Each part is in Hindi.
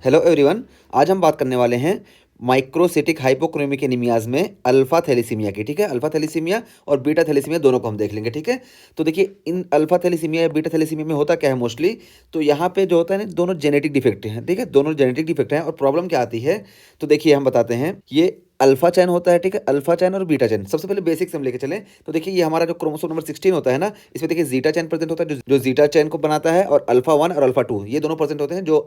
Hello everyone. आज हम बात करने वाले हैं माइक्रोसिटिक हाइपोक्रोमिक एनीमियाज में अल्फा थैलेसीमिया की। ठीक है, अल्फा थैलेसीमिया और बीटा थैलेसीमिया दोनों को हम देख लेंगे। ठीक है, तो देखिए इन अल्फा थैलेसीमिया या बीटा थैलेसीमिया में होता क्या है मोस्टली, तो यहाँ पे जो होता है ना, दोनों जेनेटिक डिफेक्ट हैं। ठीक है, दोनों जेनेटिक डिफेक्ट हैं और प्रॉब्लम क्या आती है, तो देखिए हम बताते हैं। ये अल्फा चैन होता है, ठीक है, अल्फा चैन और बीटा चैन। सबसे पहले बेसिक से हम लेके चलें तो देखिए ये हमारा जो क्रोमोसोम नंबर 16 होता है ना, इसमें देखिए जीटा चैन प्रेजेंट होता है जो जीटा चैन को बनाता है, और अल्फा 1 और अल्फा 2 ये दोनों प्रेजेंट होते हैं जो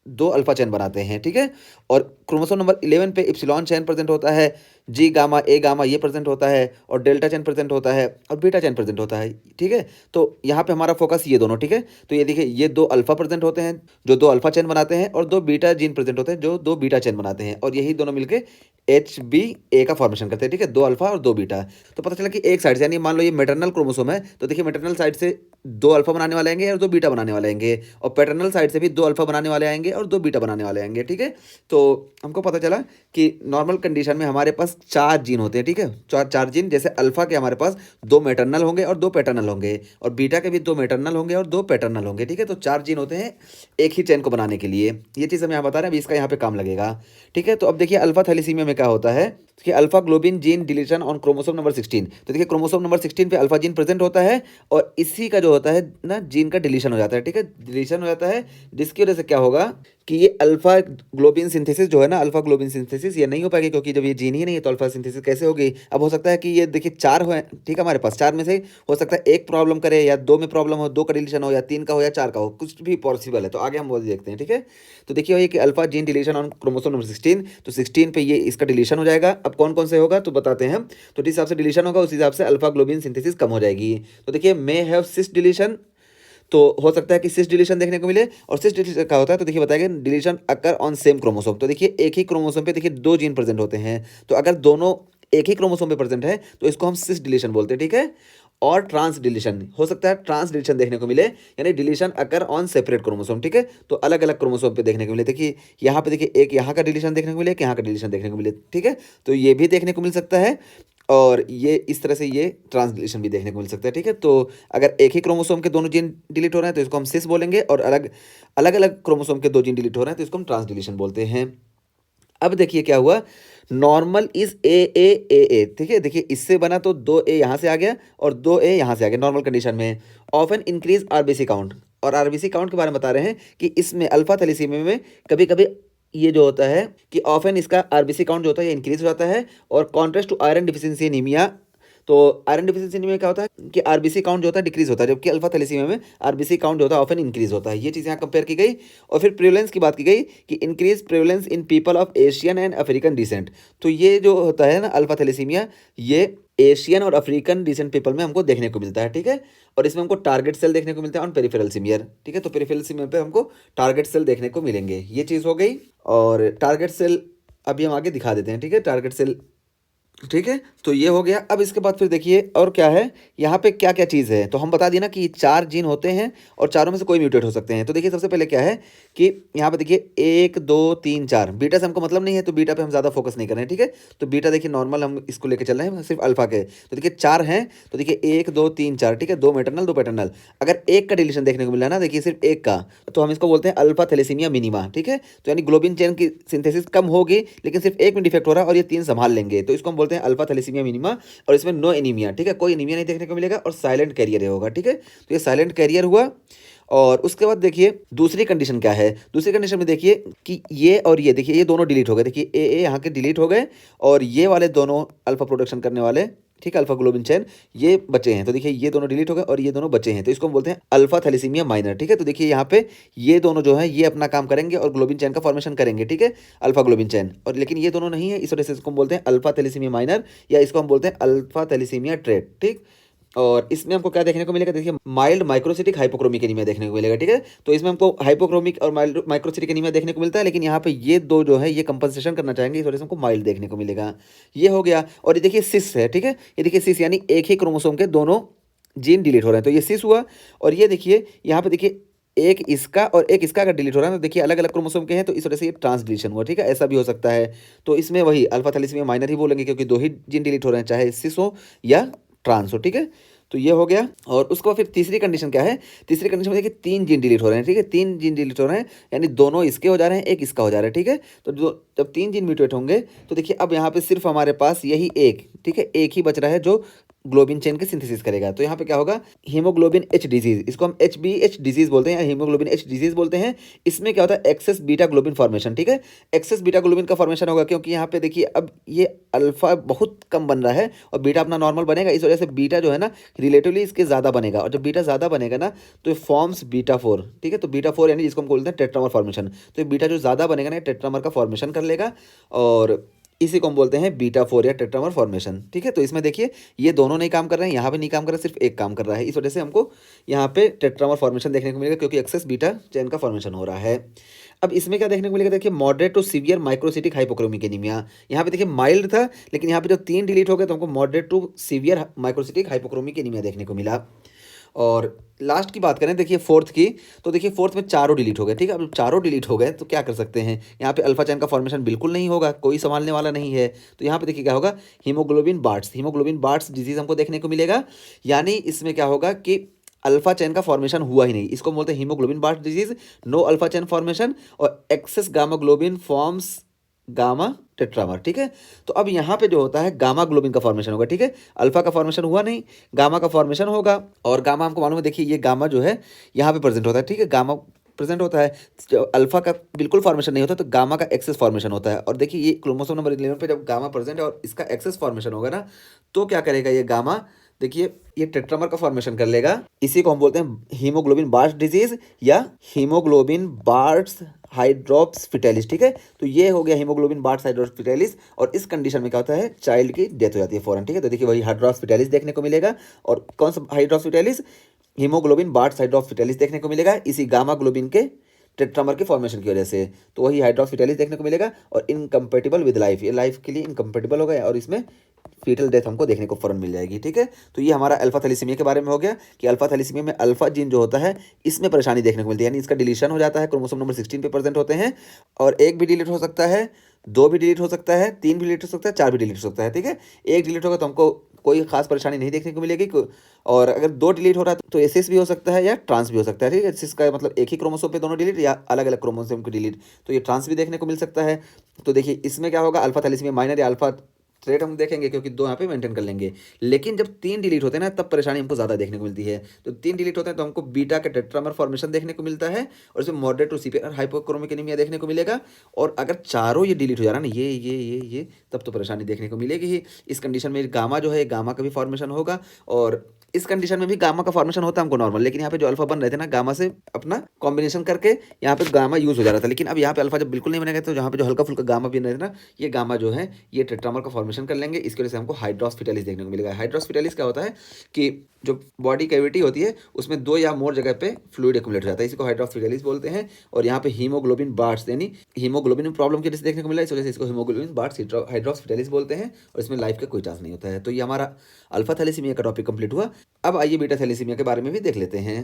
दो अल्फा चैन बनाते हैं। ठीक है, और क्रोमोसोम नंबर 11 पे इप्सिलॉन चैन प्रेजेंट होता है, जी गामा ए गामा ये प्रेजेंट होता है, और डेल्टा चैन प्रेजेंट होता है, और बीटा चैन प्रेजेंट होता है। ठीक है, तो यहाँ पे हमारा फोकस ये दोनों। ठीक है, तो ये देखिए ये दो अल्फा प्रेजेंट होते हैं जो दो अल्फा चैन बनाते हैं, और दो बीटा जीन प्रेजेंट होते हैं जो दो बीटा चैन बनाते हैं, और यही दोनों मिलकर HBA का फॉर्मेशन करते हैं। ठीक है, दो अल्फा और दो बीटा। तो पता चला कि एक साइड से, यानी मान लो ये मैटरनल क्रोमोसोम है, तो देखिए मैटरनल साइड से दो अल्फा बनाने वाले आएंगे और दो बीटा बनाने वाले आएंगे, और पैटर्नल साइड से भी दो अल्फा बनाने वाले आएंगे और दो बीटा बनाने वाले आएंगे। ठीक है, तो हमको पता चला कि नॉर्मल कंडीशन में हमारे पास चार जीन होते हैं। ठीक है, चार चार जीन, जैसे अल्फा के हमारे पास दो मैटरनल होंगे और दो पैटर्नल होंगे, और बीटा के भी दो मैटरनल होंगे और दो पैटर्नल होंगे। ठीक है, तो चार जीन होते हैं एक ही चैन को बनाने के लिए। ये चीज़ हम यहाँ बता रहे हैं, अभी इसका यहाँ पे काम लगेगा। ठीक है, तो अब देखिए अल्फा थैलेसीमिया में क्या होता है कि alpha globin gene deletion on chromosome number 16। तो देखिए क्रोमोसोम नंबर 16 पे अल्फा जीन प्रेजेंट होता है, और इसी का जो होता है ना जीन का डिलीशन हो जाता है। ठीक है, डिलीशन हो जाता है, जिसकी वजह से क्या होगा कि ये अल्फा ग्लोबिन सिंथेसिस जो है ना, अल्फा ग्लोबिन सिंथेसिस ये नहीं हो पाएगी, क्योंकि जब ये जीन ही नहीं है तो अल्फा सिंथेसिस कैसे होगी। अब हो सकता है कि ये देखिए चार हो, ठीक है, हमारे पास चार में से हो सकता है एक प्रॉब्लम करे, या दो में प्रॉब्लम हो, दो का डिलीशन हो, या तीन का हो, या चार का हो, कुछ भी पॉसिबल है। तो आगे हम वो देखते हैं। ठीक है, तो देखिए ये कि alpha gene deletion on chromosome number 16, तो 16 पे ये इसका डिलीशन हो जाएगा। अब कौन कौन से होगा तो बताते हैं हम। तो जिस हिसाब से डिलीशन होगा उस हिसाब से अल्फा ग्लोबिन सिंथेसिस कम हो जाएगी। तो देखिए मे हैव सिस डिलीशन, तो हो सकता है कि सिस डिलीशन देखने को मिले। और सिस डिलीशन क्या होता है तो देखिए बताएंगे, deletion occur on same chromosome. तो देखिए एक ही क्रोमोसोम पे देखिए दो जीन प्रेजेंट होते हैं, तो अगर दोनों एक ही क्रोमोसोम पे प्रेजेंट है तो इसको हम सिस डिलीशन बोलते हैं। ठीक है, और ट्रांस डिलीशन हो सकता है, ट्रांस डिलीशन देखने को मिले, यानी deletion occur on separate chromosome. ठीक है, तो अलग अलग क्रोमोसोम पे देखने को मिले। देखिए यहाँ पे देखिए एक यहाँ का डिलीशन देखने को मिले, एक यहाँ का डिलीशन देखने को मिले। ठीक है, तो ये भी देखने को मिल सकता है, और ये इस तरह से ये ट्रांसलेशन भी देखने को मिल सकता है। ठीक है, तो अगर एक ही क्रोमोसोम के दोनों जीन डिलीट हो रहे हैं तो इसको हम सिस बोलेंगे, और अलग अलग अलग क्रोमोसोम के दो जीन डिलीट हो रहे हैं तो इसको हम ट्रांस डिलीशन बोलते हैं। अब देखिए क्या हुआ, नॉर्मल इज ए। ठीक है, देखिए इससे बना तो दो ए यहाँ से आ गया और दो ए यहाँ से आ गया नॉर्मल कंडीशन में। ऑफन इंक्रीज आरबीसी काउंट, और आरबीसी काउंट के बारे में बता रहे हैं कि इसमें अल्फा थैलेसीमिया में कभी कभी ये जो होता है कि ऑफन इसका आरबीसी काउंट जो होता है ये इंक्रीज हो जाता है, और contrast to iron deficiency anaemia. तो आयरन डिफिशियंसी एनीमिया क्या होता है कि आरबीसी काउंट जो होता है डिक्रीज होता है, जबकि अल्फा थैलेसीमिया में आरबीसी काउंट जो होता है ऑफन इंक्रीज होता है। ये चीज़ यहाँ कंपेयर की गई। और फिर प्रेवलेंस की बात की गई कि increase prevalence in people of Asian and African descent. तो ये जो होता है ना अल्फा थैलेसीमिया, ये एशियन और अफ्रीकन डिसेंट पीपल में हमको देखने को मिलता है। ठीक है, और इसमें हमको टारगेट सेल देखने को मिलता है ऑन पेरिफेरल सिमियर। ठीक है, तो पेरिफेरल सिमियर पे हमको टारगेट सेल देखने को मिलेंगे। ये चीज़ हो गई, और टारगेट सेल अभी हम आगे दिखा देते हैं। ठीक है, टारगेट सेल, ठीक है, तो ये हो गया। अब इसके बाद फिर देखिए और क्या है, यहाँ पे क्या क्या चीज़ है, तो हम बता दिए ना कि चार जीन होते हैं और चारों में से कोई म्यूटेट हो सकते हैं। तो देखिए सबसे पहले क्या है कि यहाँ पे देखिए 1 2 3 4, बीटा से हमको मतलब नहीं है तो बीटा पे हम ज़्यादा फोकस नहीं कर रहे हैं। ठीक है, तो बीटा देखिए नॉर्मल हम इसको लेके चल रहे हैं सिर्फ अल्फा के। तो देखिए चार हैं, तो देखिए 1 2 3 4, ठीक है, दो मैटरनल दो पैटर्नल। अगर एक का डिलीशन देखने को मिला है ना, देखिए सिर्फ एक का, तो हम इसको बोलते हैं अल्फा थैलेसीमिया मिनिमा। ठीक है, तो यानी ग्लोबिन चेन की सिंथेसिस कम होगी लेकिन सिर्फ एक में डिफेक्ट हो रहा है और ये तीन संभाल लेंगे, तो इसको हम बोलते हैं अल्फा थैलेसीमिया मिनिमा। और इसमें नो एनीमिया, ठीक है, कोई एनीमिया नहीं देखने को मिलेगा, और साइलेंट कैरियर होगा। ठीक है, तो ये साइलेंट कैरियर हुआ। और उसके बाद देखिए दूसरी कंडीशन क्या है, दूसरी कंडीशन में देखिए कि ये और ये देखिए ये दोनों डिलीट हो गए। देखिए ए यहाँ के डिलीट हो गए, और ये वाले दोनों अल्फा प्रोडक्शन करने वाले, ठीक है, अल्फा ग्लोबिन चेन ये बचे हैं। तो देखिए ये दोनों डिलीट हो गए और ये दोनों बचे हैं, तो इसको हम बोलते हैं अल्फा थैलेसीमिया माइनर। ठीक है, तो देखिए यहाँ पे ये दोनों जो है ये अपना काम करेंगे और ग्लोबिन चेन का फॉर्मेशन करेंगे। ठीक है, अल्फा ग्लोबिन चेन, और लेकिन ये दोनों नहीं है, इस वजह से इसको हम बोलते हैं अल्फा थैलेसीमिया माइनर, या इसको हम बोलते हैं अल्फा थैलेसीमिया ट्रेट। ठीक, और इसमें हमको क्या देखने को मिलेगा, देखिए माइल्ड माइक्रोसिटिक हाइपोक्रोमिक एनीमिया देखने को मिलेगा। ठीक है, तो इसमें हमको हाइपोक्रोमिक और माइल्ड माइक्रोसिटिक एनीमिया देखने को मिलता है, लेकिन यहाँ पे ये दो जो है ये कंपनसेशन करना चाहेंगे, इस वजह से हमको माइल्ड देखने को मिलेगा। ये हो गया। और ये देखिए सिस है, ठीक है, ये देखिए सिस यानी एक ही क्रोमोसोम के दोनों जीन डिलीट हो रहे हैं, तो ये सिस हुआ। और ये देखिए यहाँ पे देखिए एक इसका और एक इसका अगर डिलीट हो रहा है तो देखिए अलग अलग क्रोमोसोम के हैं, तो इस वजह से ये ट्रांस डिलीशन हुआ। ठीक है, ऐसा भी हो सकता है। तो इसमें वही अल्फा थैलेसीमिया माइनर ही बोलेंगे, क्योंकि दो ही जीन डिलीट हो रहे हैं, चाहे सिस हो या ट्रांस हो। ठीक है, तो ये हो गया। और उसके बाद फिर तीसरी कंडीशन क्या है, तीसरी कंडीशन में देखिए 3 जीन डिलीट हो रहे हैं, ठीक है, 3 जीन डिलीट हो रहे हैं, यानी दोनों इसके हो जा रहे हैं, एक इसका हो जा रहा है, ठीक है। तो जो जब 3 जीन म्यूटेट होंगे तो देखिए अब यहाँ पे सिर्फ हमारे पास यही एक, ठीक है, एक ही बच रहा है जो ग्लोबिन चेन के सिंथेसिस करेगा। तो यहाँ पे क्या होगा, हीमोग्लोबिन एच डिजीज, इसको हम एच डिजीज बोलते हैं या हीमोग्लोबिन एच डिजीज बोलते हैं। इसमें क्या होता है, एक्सेस बीटा ग्लोबिन फॉर्मेशन, ठीक है, एक्सेस बीटा ग्लोबिन का फॉर्मेशन होगा, क्योंकि यहाँ पे देखिए अब ये अल्फा बहुत कम बन रहा है और बीटा अपना नॉर्मल बनेगा, इस वजह से बीटा जो है ना रिलेटिवली इसके ज़्यादा बनेगा, और जब बीटा ज़्यादा बनेगा ना तो ये फॉर्म्स बीटा 4, ठीक है। तो बीटा 4 यानी जिसको हम बोलते हैं टेट्रामर फॉर्मेशन, तो ये बीटा जो ज़्यादा बनेगा ना टेट्रामर का फॉर्मेशन कर लेगा, और इसी को हम बोलते हैं बीटा 4 या टेट्रामर फॉर्मेशन, ठीक है। तो इसमें देखिए ये दोनों नहीं काम कर रहे हैं, यहाँ पे नहीं काम कर रहा है, सिर्फ एक काम कर रहा है, इस वजह से हमको यहाँ पे टेट्रामर फॉर्मेशन देखने को मिलेगा, क्योंकि एक्सेस बीटा चेन का फॉर्मेशन हो रहा है। अब इसमें क्या देखने को मिलेगा, देखिए moderate to severe microcytic hypochromic anaemia, यहाँ पे देखिए माइल्ड था, लेकिन यहाँ पे जब 3 डिलीट हो गए तो हमको moderate to severe microcytic hypochromic anaemia देखने को मिला। और लास्ट की बात करें देखिए फोर्थ की, तो देखिए फोर्थ में चारों डिलीट हो गए, ठीक है। अब चारों डिलीट हो गए तो क्या कर सकते हैं, यहाँ पे अल्फा चैन का फॉर्मेशन बिल्कुल नहीं होगा, कोई संभालने वाला नहीं है। तो यहाँ पे देखिए क्या होगा, हीमोग्लोबिन बार्ट्स डिजीज हमको देखने को मिलेगा, यानी इसमें क्या होगा कि अल्फा चैन का फॉर्मेशन हुआ ही नहीं, इसको बोलते हैं haemoglobin Bart's disease, no alpha chain formation, और excess gamma globin forms gamma tetramer, ठीक है। तो अब यहाँ पे जो होता है गामा ग्लोबिन का फॉर्मेशन होगा, ठीक है, अल्फा का फॉर्मेशन हुआ नहीं, गामा का फॉर्मेशन होगा, और गामा हमको मालूम है, देखिए ये गामा जो है यहाँ पे प्रेजेंट होता है, ठीक है, गामा प्रेजेंट होता है, जब अल्फा का बिल्कुल फॉर्मेशन नहीं होता तो गामा का एक्सेस फॉर्मेशन होता है। और देखिए ये क्रोमोसोम नंबर 11 पे जब गामा प्रेजेंट है और इसका एक्सेस फॉर्मेशन होगा ना, तो क्या करेगा ये गामा, देखिए ये टेट्रामर का फॉर्मेशन कर लेगा, इसी को हम बोलते हैं हीमोग्लोबिन बार्ट्स डिजीज या हीमोग्लोबिन बार्ट्स हाइड्रोप्स फिटेलिस, ठीक है। तो ये हो गया हीमोग्लोबिन बार्ट्स हाइड्रोप्स फिटेलिस, और इस कंडीशन में क्या होता है, चाइल्ड की डेथ हो जाती है फौरन, ठीक है। तो देखिए वही हाइड्रोप्स फिटेलिस देखने को मिलेगा, और कौन सा hydrops fetalis, haemoglobin bards hydrops fetalis देखने को मिलेगा, इसी गामा ग्लोबिन के टेट्रामर के फॉर्मेशन की वजह से। तो वही हाइड्रोप्स फिटेलिस देखने को मिलेगा, और इनकम्पेटिबल विद लाइफ, ये लाइफ के लिए इनकम्पेटिबल हो गया, और इसमें फीटल डेथ हमको देखने को फौरन मिल जाएगी, ठीक है। तो ये हमारा अल्फा थैलेसीमिया के बारे में हो गया कि अल्फा थैलेसीमिया में अल्फा जीन जो होता है इसमें परेशानी देखने को मिलती है, यानी इसका डिलीशन हो जाता है, क्रोमोसोम नंबर 16 पे प्रेजेंट होते हैं, और एक भी डिलीट हो सकता है, 2 भी डिलीट हो सकता है, 3 भी डिलीट हो सकता है, 4 भी डिलीट हो सकता है, ठीक है। एक डिलीट होगा तो हमको कोई खास परेशानी नहीं देखने को मिलेगी, और अगर 2 डिलीट हो रहा है तो एसिस भी हो सकता है या ट्रांस भी हो सकता है, ठीक है। एसिस का मतलब एक ही क्रोमोसोम पे दोनों डिलीट, या अलग अलग क्रोमोसोम की डिलीट, तो ये ट्रांस भी देखने को मिल सकता है। तो देखिए इसमें क्या होगा, अल्फा थैलेसीमिया माइनर या अल्फा ट्रेट हम देखेंगे, क्योंकि 2 यहाँ पे मेंटेन कर लेंगे, लेकिन जब 3 डिलीट होते हैं ना तब परेशानी हमको ज़्यादा देखने को मिलती है। तो 3 डिलीट होते हैं तो हमको बीटा के टेट्रामर फॉर्मेशन देखने को मिलता है, और इसमें moderate to severe hypochromic anaemia देखने को मिलेगा। और अगर चारों ये डिलीट हो जा रहा है ना, ये तब तो परेशानी देखने को मिलेगी ही। इस कंडीशन में गामा जो है, गामा का भी फॉर्मेशन होगा, और इस कंडीशन में भी गामा का फॉर्मेशन होता है हमको नॉर्मल, लेकिन यहाँ पे जो अल्फा बन रहे थे ना, गामा से अपना कॉम्बिनेशन करके यहाँ पे गामा यूज हो जा रहा था, लेकिन अब यहाँ पे अल्फा जब बिल्कुल नहीं बनेगा तो यहाँ पे जो हल्का फुल्का गामा भी रहे थे ना, ये गामा जो है ये टेट्रामर का फॉर्मेशन कर लेंगे, इसकी वजह से हमको हाइड्रोप्स फिटेलिस देखने को मिलेगा। हाइड्रोप्स फिटेलिस क्या होता है कि जो बॉडी कैविटी होती है उसमें 2 या मोर जगह पे फ्लूइड एक्युमुलेट हो जाता है, इसी को हाइड्रोप्स फिटेलिस बोलते हैं। और यहाँ पे हीमोग्लोबिन बार्ट्स, यानी हीमोग्लोबिन में प्रॉब्लम की वजह से देखने को मिला, इस वजह से इसको हीमोग्लोबिन बार्ट्स हाइड्रोप्स फिटेलिस बोलते हैं, और इसमें लाइफ का कोई चांस नहीं होता है। तो ये हमारा अल्फा थैलेसीमिया का टॉपिक कंप्लीट हुआ। अब आइए बीटा थैलेसीमिया के बारे में भी देख लेते हैं।